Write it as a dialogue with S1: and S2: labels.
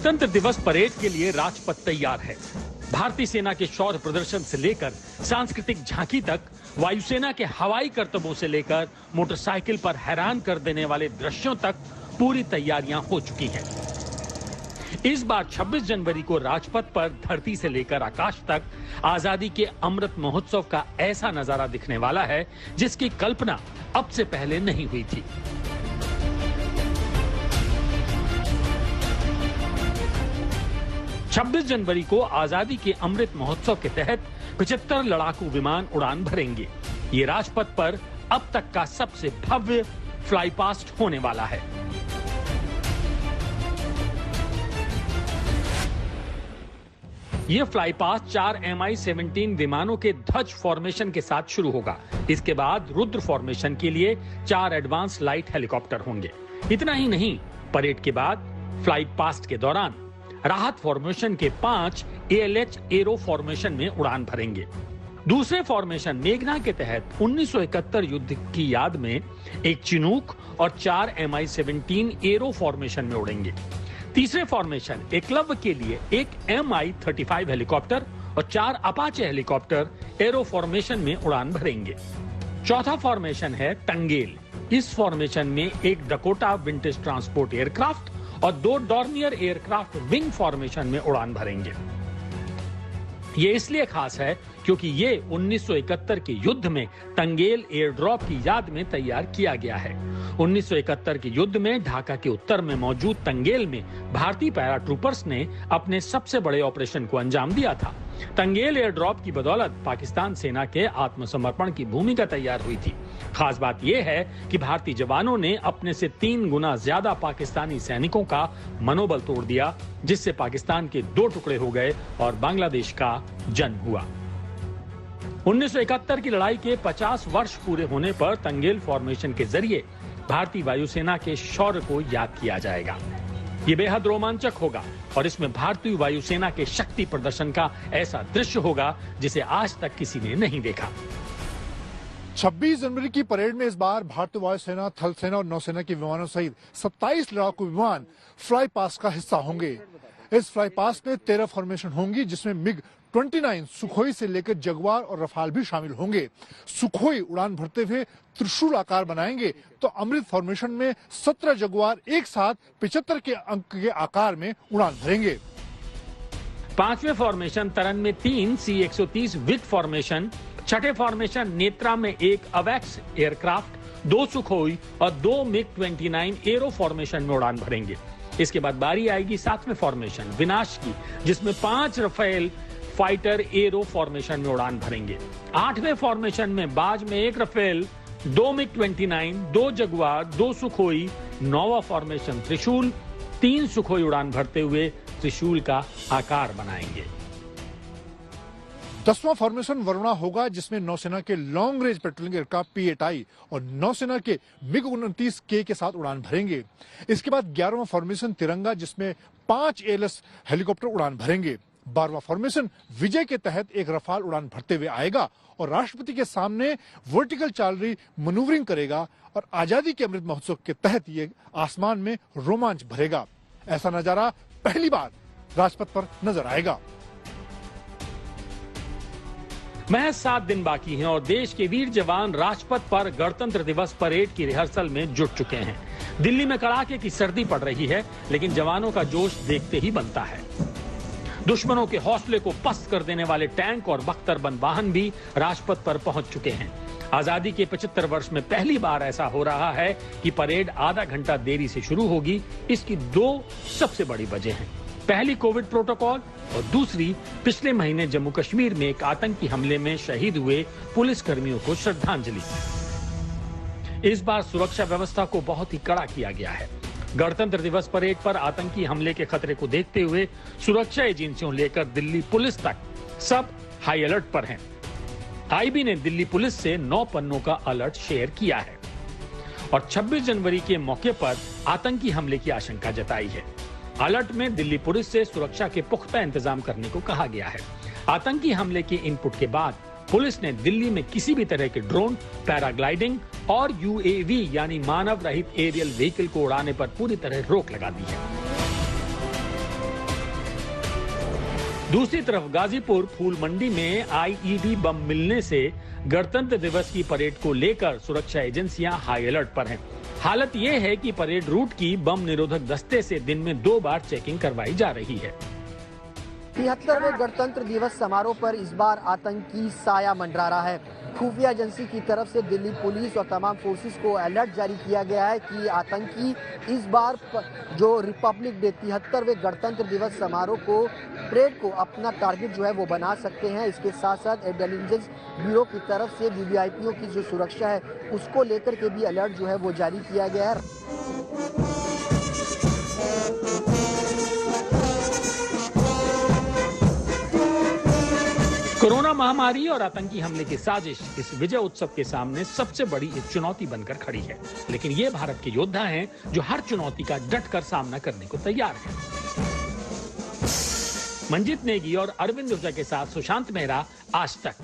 S1: गणतंत्र दिवस परेड के लिए राजपथ तैयार है। भारतीय सेना के शौर्य प्रदर्शन से लेकर सांस्कृतिक झांकी तक, वायुसेना के हवाई करतबों से लेकर मोटरसाइकिल पर हैरान कर देने वाले दृश्यों तक पूरी तैयारियां हो चुकी हैं। इस बार 26 जनवरी को राजपथ पर धरती से लेकर आकाश तक आजादी के अमृत महोत्सव का ऐसा नजारा दिखने वाला है जिसकी कल्पना अब से पहले नहीं हुई थी। छब्बीस जनवरी को आजादी के अमृत महोत्सव के तहत 75 लड़ाकू विमान उड़ान भरेंगे। ये राजपथ पर अब तक का सबसे भव्य फ्लाई पास्ट होने वाला है। ये फ्लाई पास्ट 4 Mi-17 विमानों के ध्वज फॉर्मेशन के साथ शुरू होगा। इसके बाद रुद्र फॉर्मेशन के लिए 4 एडवांस लाइट हेलीकॉप्टर होंगे। इतना ही नहीं, परेड के बाद फ्लाई पास्ट के दौरान राहत फॉर्मेशन के 5 ALH एरो फॉर्मेशन में उड़ान भरेंगे। दूसरे फॉर्मेशन मेघना के तहत 1971 युद्ध की याद में एक चिनूक और 4 Mi-17 एरो फॉर्मेशन में उड़ेंगे। तीसरे फॉर्मेशन एकलव्य के लिए एक Mi-35 हेलीकॉप्टर और 4 अपाचे हेलीकॉप्टर एरो फॉर्मेशन में उड़ान भरेंगे। चौथा फॉर्मेशन है टंगेल। इस फॉर्मेशन में एक डकोटा विंटेज ट्रांसपोर्ट एयरक्राफ्ट और 2 डॉर्नियर एयरक्राफ्ट विंग फॉर्मेशन में उड़ान भरेंगे। ये इसलिए खास है क्योंकि ये 1971 के युद्ध में टंगेल एयर ड्रॉप की याद में तैयार किया गया है। 1971 के युद्ध में ढाका के उत्तर में मौजूद टंगेल में भारतीय पैराट्रूपर्स ने अपने सबसे बड़े ऑपरेशन को अंजाम दिया था। टंगेल एयर ड्रॉप की बदौलत पाकिस्तान सेना के आत्मसमर्पण की भूमिका तैयार हुई थी। खास बात यह है कि भारतीय जवानों ने अपने से 3 गुना ज्यादा पाकिस्तानी सैनिकों का मनोबल तोड़ दिया, जिससे पाकिस्तान के 2 टुकड़े हो गए और बांग्लादेश का जन्म हुआ। 1971 की लड़ाई के 50 वर्ष पूरे होने पर टंगेल फॉर्मेशन के जरिए भारतीय वायुसेना के शौर्य को याद किया जाएगा। ये बेहद रोमांचक होगा और इसमें भारतीय वायुसेना के शक्ति प्रदर्शन का ऐसा दृश्य होगा जिसे आज तक किसी ने नहीं देखा।
S2: 26 जनवरी की परेड में इस बार भारतीय वायुसेना, थल सेना और नौसेना के विमानों सहित 27 लड़ाकू विमान फ्लाई पास्ट का हिस्सा होंगे। इस फ्लाई पास्ट में 13 फॉर्मेशन होंगी, जिसमें MiG-29, सुखोई से लेकर जगुआर और रफाल भी शामिल होंगे। सुखोई उड़ान भरते हुए त्रिशूल आकार बनाएंगे तो अमृत फॉर्मेशन में 17 जगुआर एक साथ 75 के अंक के आकार में उड़ान भरेंगे।
S1: 5वें फॉर्मेशन तरन में 3 C-130 विग फॉर्मेशन, 6ठे फॉर्मेशन नेत्रा में 1 अवैक्स एयरक्राफ्ट, 2 सुखोई और 2 MiG-29 एरो फॉर्मेशन में उड़ान भरेंगे। इसके बाद बारी आएगी 7वें फॉर्मेशन विनाश की, जिसमें 5 रफेल फाइटर एरो फॉर्मेशन में उड़ान भरेंगे। 8वें फॉर्मेशन में बाज में 1 रफेल, 2 MiG-29, 2 जगुआर, 2 सुखोई, 9वां फॉर्मेशन त्रिशूल, 3 सुखोई उड़ान भरते हुए त्रिशूल का आकार बनाएंगे।
S2: 10वां फॉर्मेशन वरुणा होगा, जिसमें नौसेना के long range patrolling aircraft P-8I और नौसेना के MiG-29K के साथ उड़ान भरेंगे। इसके बाद 11वां फॉर्मेशन तिरंगा, जिसमें 5 ALS हेलीकॉप्टर उड़ान भरेंगे। 12वां फॉर्मेशन विजय के तहत एक रफाल उड़ान भरते हुए आएगा और राष्ट्रपति के सामने वर्टिकल चालरी मनूवरिंग करेगा और आजादी के अमृत महोत्सव के तहत ये आसमान में रोमांच भरेगा। ऐसा नजारा पहली बार राजपथ पर नजर आएगा।
S1: महज 7 दिन बाकी हैं और देश के वीर जवान राजपथ पर गणतंत्र दिवस परेड की रिहर्सल में जुट चुके हैं। दिल्ली में कड़ाके की सर्दी पड़ रही है, लेकिन जवानों का जोश देखते ही बनता है। दुश्मनों के हौसले को पस्त कर देने वाले टैंक और बख्तरबंद वाहन भी राजपथ पर पहुंच चुके हैं। आजादी के 75 वर्ष में पहली बार ऐसा हो रहा है कि परेड आधा घंटा देरी से शुरू होगी। इसकी 2 सबसे बड़ी वजह हैं। पहली कोविड प्रोटोकॉल और दूसरी पिछले महीने जम्मू कश्मीर में एक आतंकी हमले में शहीद हुए पुलिस कर्मियों को श्रद्धांजलि। इस बार सुरक्षा व्यवस्था को बहुत ही कड़ा किया गया है। गणतंत्र दिवस परेड पर आतंकी हमले के खतरे को देखते हुए सुरक्षा एजेंसियों लेकर दिल्ली पुलिस तक सब हाई अलर्ट पर हैं। आईबी ने दिल्ली पुलिस से 9 पन्नों का अलर्ट शेयर किया है और 26 जनवरी के मौके पर आतंकी हमले की आशंका जताई है। अलर्ट में दिल्ली पुलिस से सुरक्षा के पुख्ता इंतजाम करने को कहा गया है। आतंकी हमले के इनपुट के बाद पुलिस ने दिल्ली में किसी भी तरह के ड्रोन, पैराग्लाइडिंग और UAV यानी मानव रहित एरियल व्हीकल को उड़ाने पर पूरी तरह रोक लगा दी है। दूसरी तरफ गाजीपुर फूल मंडी में आईईडी बम मिलने से गणतंत्र दिवस की परेड को लेकर सुरक्षा एजेंसियां हाई अलर्ट पर हैं। हालत ये है कि परेड रूट की बम निरोधक दस्ते से दिन में 2 बार चेकिंग करवाई जा रही है।
S3: 73वें गणतंत्र दिवस समारोह पर इस बार आतंकी साया मंडरा रहा है। खुफिया एजेंसी की तरफ से दिल्ली पुलिस और तमाम फोर्सेस को अलर्ट जारी किया गया है कि आतंकी इस बार जो रिपब्लिक डे 73वें गणतंत्र दिवस समारोह को परेड को अपना टारगेट जो है वो बना सकते हैं। इसके साथ साथ इंटेलिजेंस ब्यूरो की तरफ से वीवीआईपीओ की जो सुरक्षा है उसको लेकर के भी अलर्ट जो है वो जारी किया गया है।
S1: कोरोना महामारी और आतंकी हमले की साजिश इस विजय उत्सव के सामने सबसे बड़ी एक चुनौती बनकर खड़ी है, लेकिन ये भारत के योद्धा हैं जो हर चुनौती का डटकर सामना करने को तैयार हैं। मंजीत नेगी और अरविंद ओझा के साथ सुशांत मेहरा, आज तक।